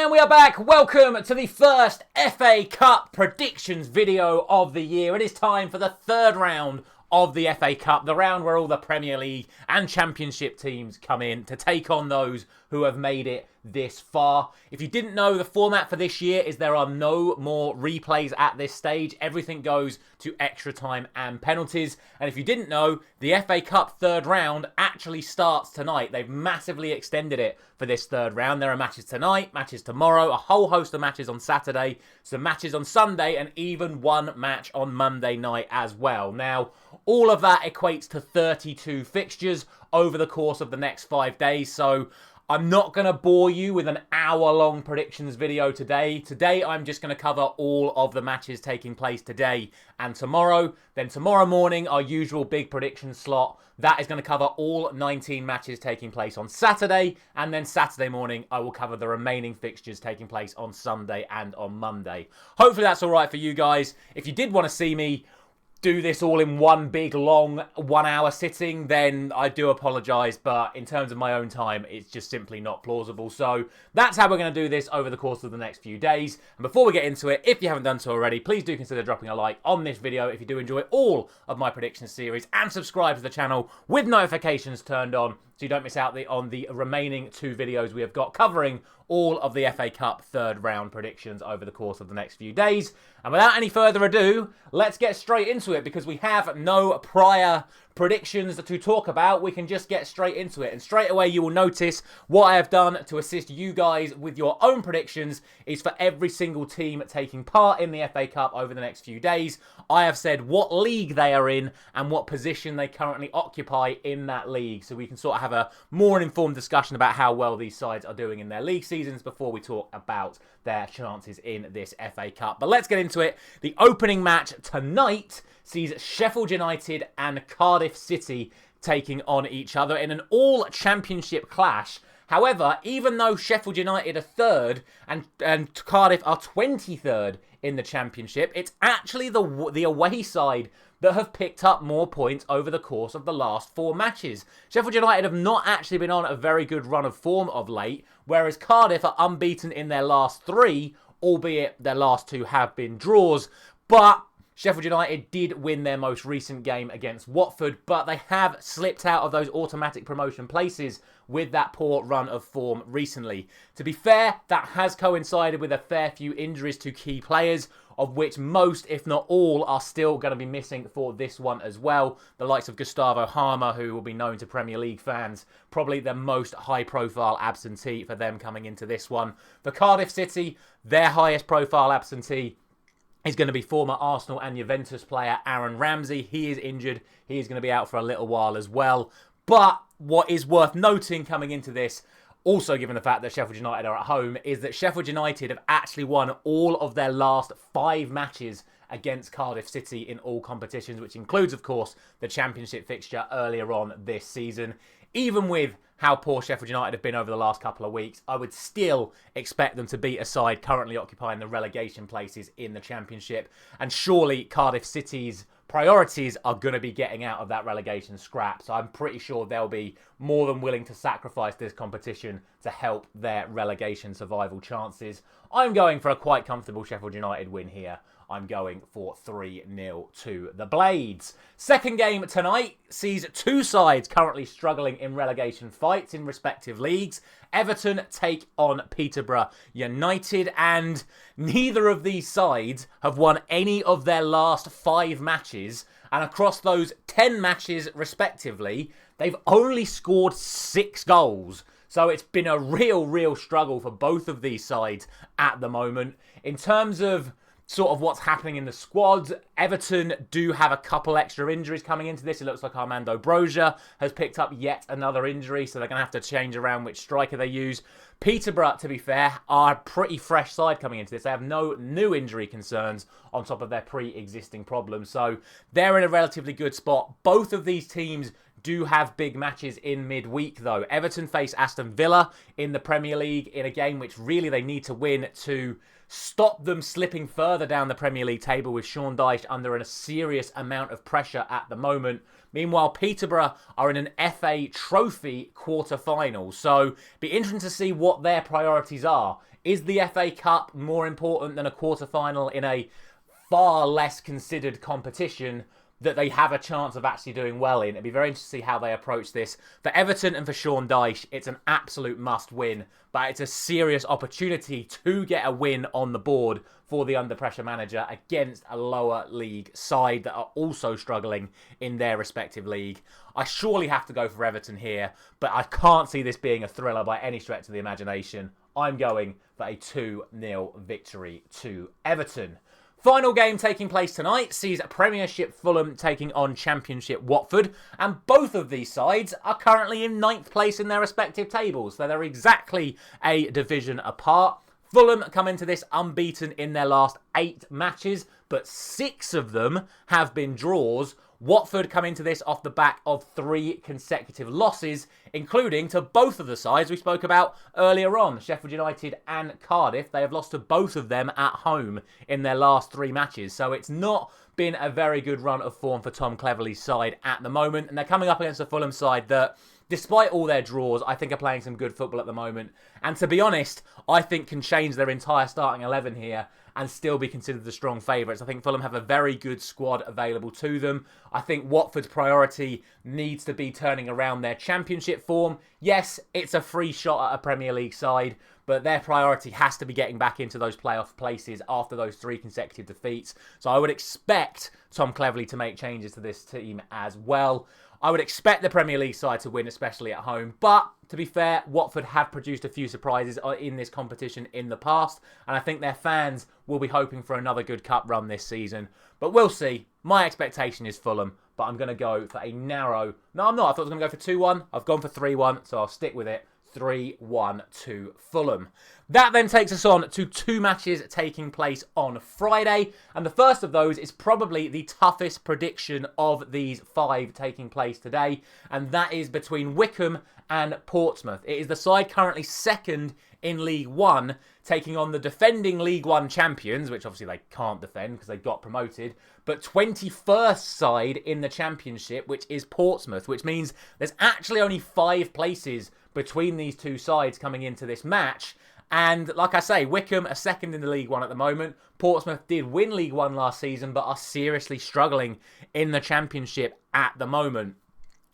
And we are back. Welcome to the first FA Cup predictions video of the year. It is time for the third round of the FA Cup, the round where all the Premier League and Championship teams come in to take on those who have made it this far. If you didn't know, the format for this year is there are no more replays at this stage. Everything goes to extra time and penalties. And if you didn't know, the FA Cup third round actually starts tonight. They've massively extended it for this third round. There are matches tonight, matches tomorrow, a whole host of matches on Saturday, some matches on Sunday, and even one match on Monday night as well. Now, all of that equates to 32 fixtures over the course of the next 5 days. So I'm not going to bore you with an hour-long predictions video today. Today, I'm just going to cover all of the matches taking place today and tomorrow. Then tomorrow morning, our usual big prediction slot. That is going to cover all 19 matches taking place on Saturday. And then Saturday morning, I will cover the remaining fixtures taking place on Sunday and on Monday. Hopefully, that's all right for you guys. If you did want to see me do this all in one big, long, 1 hour sitting, then I do apologise, but in terms of my own time, it's just simply not plausible. So that's how we're going to do this over the course of the next few days. And before we get into it, if you haven't done so already, please do consider dropping a like on this video if you do enjoy all of my prediction series, and subscribe to the channel with notifications turned on so you don't miss out on the remaining 2 videos we have got covering all of the FA Cup third round predictions over the course of the next few days. And without any further ado, let's get straight into it because we have no prior predictions to talk about. We can just get straight into it. And straight away you will notice what I have done to assist you guys with your own predictions is for every single team taking part in the FA Cup over the next few days, I have said what league they are in and what position they currently occupy in that league. So we can sort of have a more informed discussion about how well these sides are doing in their league seasons before we talk about their chances in this FA Cup. But let's get into it. The opening match tonight sees Sheffield United and Cardiff City taking on each other in an all-championship clash. However, even though Sheffield United are third and Cardiff are 23rd in the championship, it's actually the away side that have picked up more points over the course of the last 4 matches. Sheffield United have not actually been on a very good run of form of late, whereas Cardiff are unbeaten in their last 3, albeit their last 2 have been draws. But Sheffield United did win their most recent game against Watford, but they have slipped out of those automatic promotion places with that poor run of form recently. To be fair, that has coincided with a fair few injuries to key players, of which most, if not all, are still going to be missing for this one as well. The likes of Gustavo Harmer, who will be known to Premier League fans, probably the most high-profile absentee for them coming into this one. For Cardiff City, their highest-profile absentee is going to be former Arsenal and Juventus player Aaron Ramsey. He is injured. He is going to be out for a little while as well. But what is worth noting coming into this, also given the fact that Sheffield United are at home, is that Sheffield United have actually won all of their last 5 matches against Cardiff City in all competitions, which includes, of course, the Championship fixture earlier on this season. Even with how poor Sheffield United have been over the last couple of weeks, I would still expect them to beat a side currently occupying the relegation places in the Championship. And surely Cardiff City's priorities are going to be getting out of that relegation scrap. So I'm pretty sure they'll be more than willing to sacrifice this competition to help their relegation survival chances. I'm going for a quite comfortable Sheffield United win here. I'm going for 3-0 to the Blades. Second game tonight sees 2 sides currently struggling in relegation fights in respective leagues. Everton take on Peterborough United, and neither of these sides have won any of their last 5 matches. And across those 10 matches respectively, they've only scored 6 goals. So it's been a real struggle for both of these sides at the moment. In terms of sort of what's happening in the squads, Everton do have a couple extra injuries coming into this. It looks like Armando Broja has picked up yet another injury, so they're going to have to change around which striker they use. Peterborough, to be fair, are a pretty fresh side coming into this. They have no new injury concerns on top of their pre-existing problems, so they're in a relatively good spot. Both of these teams do have big matches in midweek, though. Everton face Aston Villa in the Premier League in a game which really they need to win to stop them slipping further down the Premier League table, with Sean Dyche under a serious amount of pressure at the moment. Meanwhile, Peterborough are in an FA Trophy quarter-final. So, be interesting to see what their priorities are. Is the FA Cup more important than a quarter-final in a far less considered competition that they have a chance of actually doing well in? It'd be very interesting to see how they approach this. For Everton and for Sean Dyche, it's an absolute must-win, but it's a serious opportunity to get a win on the board for the under-pressure manager against a lower league side that are also struggling in their respective league. I surely have to go for Everton here, but I can't see this being a thriller by any stretch of the imagination. I'm going for a 2-0 victory to Everton. Final game taking place tonight sees Premiership Fulham taking on Championship Watford, and both of these sides are currently in 9th place in their respective tables, so they're exactly a division apart. Fulham come into this unbeaten in their last 8 matches, but 6 of them have been draws. Watford come into this off the back of 3 consecutive losses, including to both of the sides we spoke about earlier on, Sheffield United and Cardiff. They have lost to both of them at home in their last 3 matches, so it's not been a very good run of form for Tom Cleverley's side at the moment, and they're coming up against a Fulham side that, despite all their draws, I think are playing some good football at the moment, and to be honest, I think can change their entire starting 11 here and still be considered the strong favourites. I think Fulham have a very good squad available to them. I think Watford's priority needs to be turning around their Championship form. Yes, it's a free shot at a Premier League side, but their priority has to be getting back into those playoff places after those 3 consecutive defeats. So I would expect Tom Cleverley to make changes to this team as well. I would expect the Premier League side to win, especially at home. But, to be fair, Watford have produced a few surprises in this competition in the past. And I think their fans will be hoping for another good cup run this season. But we'll see. My expectation is Fulham. But I'm going to go for a narrow... No, I'm not. I thought I was going to go for 2-1. I've gone for 3-1. So I'll stick with it. 3-1 to Fulham. That then takes us on to 2 matches taking place on Friday, and the first of those is probably the toughest prediction of these 5 taking place today, and that is between Wycombe and Portsmouth. It is the side currently 2nd in League One, taking on the defending League One champions, which obviously they can't defend because they got promoted, but 21st side in the Championship, which is Portsmouth, which means there's actually only 5 places between these 2 sides coming into this match. And like I say, Wycombe are 2nd in the League One at the moment. Portsmouth did win League One last season, but are seriously struggling in the Championship at the moment.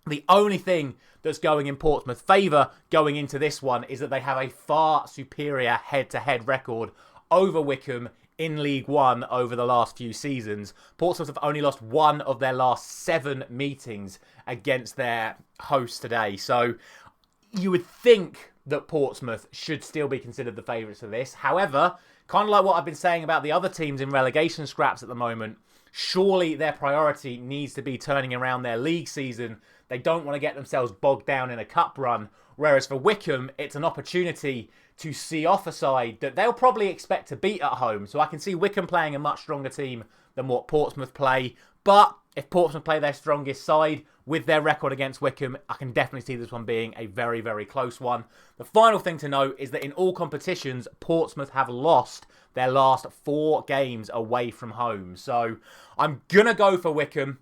The only thing that's going in Portsmouth's favour going into this one is that they have a far superior head-to-head record over Wycombe in League One over the last few seasons. Portsmouth have only lost 1 of their last 7 meetings against their hosts today. So you would think that Portsmouth should still be considered the favourites for this. However, kind of like what I've been saying about the other teams in relegation scraps at the moment, surely their priority needs to be turning around their league season. They don't want to get themselves bogged down in a cup run. Whereas for Wycombe, it's an opportunity to see off a side that they'll probably expect to beat at home. So I can see Wycombe playing a much stronger team than what Portsmouth play. But if Portsmouth play their strongest side with their record against Wycombe, I can definitely see this one being a very, very close one. The final thing to note is that in all competitions, Portsmouth have lost their last 4 games away from home. So I'm going to go for Wycombe.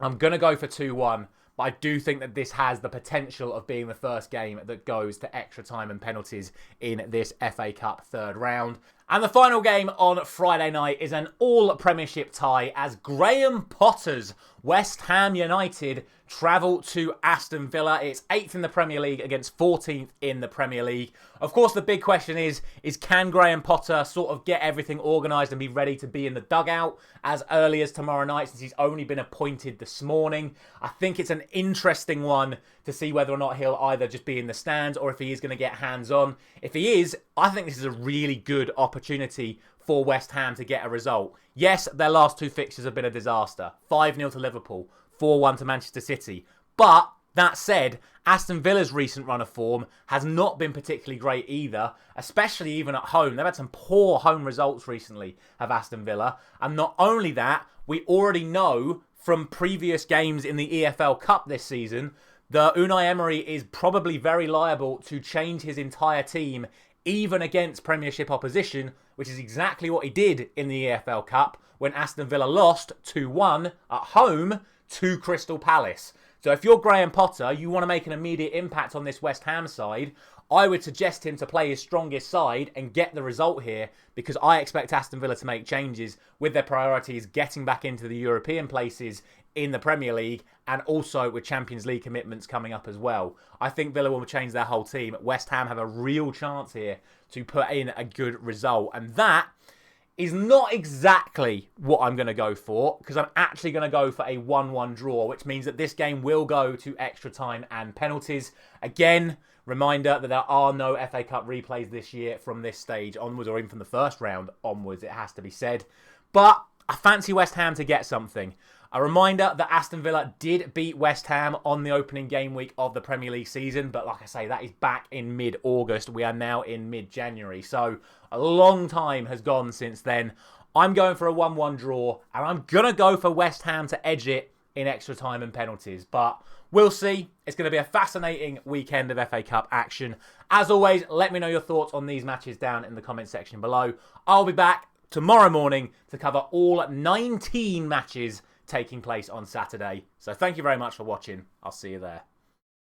I'm going to go for 2-1. But I do think that this has the potential of being the first game that goes to extra time and penalties in this FA Cup 3rd round. And the final game on Friday night is an all-Premiership tie as Graham Potter's West Ham United travel to Aston Villa. It's 8th in the Premier League against 14th in the Premier League. Of course, the big question is can Graham Potter sort of get everything organised and be ready to be in the dugout as early as tomorrow night, since he's only been appointed this morning? I think it's an interesting one to see whether or not he'll either just be in the stands or if he is going to get hands-on. If he is, I think this is a really good opportunity for West Ham to get a result. Yes, their last 2 fixtures have been a disaster. 5-0 to Liverpool, 4-1 to Manchester City. But that said, Aston Villa's recent run of form has not been particularly great either, especially even at home. They've had some poor home results recently, have Aston Villa. And not only that, we already know from previous games in the EFL Cup this season that Unai Emery is probably very liable to change his entire team even against Premiership opposition, which is exactly what he did in the EFL Cup when Aston Villa lost 2-1 at home to Crystal Palace. So if you're Graham Potter, you want to make an immediate impact on this West Ham side, I would suggest him to play his strongest side and get the result here, because I expect Aston Villa to make changes with their priorities getting back into the European places in the Premier League, and also with Champions League commitments coming up as well. I think Villa will change their whole team. West Ham have a real chance here to put in a good result, and that is not exactly what I'm going to go for, because I'm actually going to go for a 1-1 draw, which means that this game will go to extra time and penalties. Again, reminder that there are no FA Cup replays this year from this stage onwards, or even from the first round onwards, it has to be said. But I fancy West Ham to get something. A reminder that Aston Villa did beat West Ham on the opening game week of the Premier League season. But like I say, that is back in mid-August. We are now in mid-January. So a long time has gone since then. I'm going for a 1-1 draw. And I'm going to go for West Ham to edge it in extra time and penalties. But we'll see. It's going to be a fascinating weekend of FA Cup action. As always, let me know your thoughts on these matches down in the comment section below. I'll be back tomorrow morning to cover all 19 matches taking place on Saturday. So thank you very much for watching. I'll see you there.